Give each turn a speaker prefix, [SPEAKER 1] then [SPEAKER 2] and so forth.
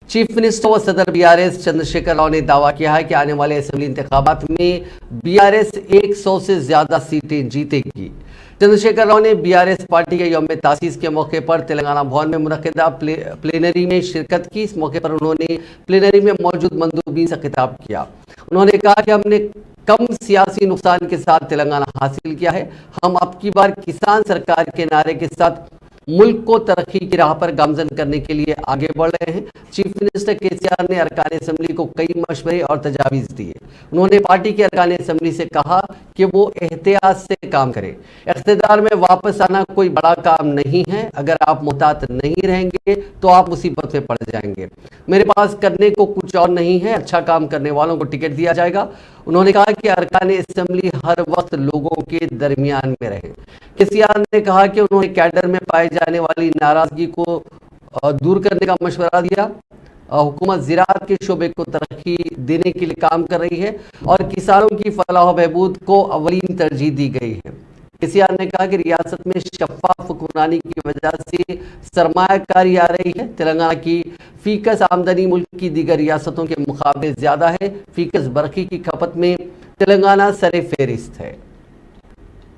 [SPEAKER 1] Chief minister व सदर BRS Chandrashekhar Rao ने दावा किया है कि आने वाले असेंबली इंतखाबात में बीआरएस 100 से ज्यादा सीटें जीतेगी। चंद्रशेखर राव ने बीआरएस पार्टी के यौम तासीस के मौके पर तेलंगाना भवन में मुनक्किदा प्लेनरी में शिरकत की। इस मौके पर उन्होंने प्लेनरी में मौजूद मंदूबीन से खिताब किया। उन्होंने कहा कि हमने कम सियासी नुकसान के साथ तेलंगाना हासिल किया है। हम अब की बार किसान सरकार के नारे के साथ मुल्क को तरक्की की राह पर गामजन करने के लिए आगे बढ़ रहे हैं। चीफ मिनिस्टर केसीआर ने अरकान असेंबली को कई मशवरे और तजावीज़ दिए। उन्होंने पार्टी के अरकान असेंबली से कहा कि वो एहतियात से काम करें। इख्तिदार में वापस आना कोई बड़ा काम नहीं है। अगर आप मुहतात नहीं रहेंगे तो आप मुसीबत में पड़ जाएंगे। मेरे पास करने को कुछ और नहीं है। अच्छा काम करने वालों को टिकट दिया जाएगा। उन्होंने कहा कि अरकान असेंबली हर वक्त लोगों के दरमियान में रहे। केसीआर ने कहा कि उन्होंने कैडर में पाए जाने वाली नाराजगी को दूर करने का मशवरा दिया। हुकूमत ज़राअत के शोबे को तरक्की देने के लिए काम कर रही है और किसानों की फलाह बहबूद को अवलीन तरजीह दी गई है। केसीआर ने कहा कि रियासत में शफाफ हुक्मरानी की वजह से सरमायाकारी आ रही है। तेलंगाना की फीकस आमदनी मुल्क की दीगर रियासतों के मुकाबले ज़्यादा है। फीकस बरकी की खपत में तेलंगाना सरे फहरिस्त है।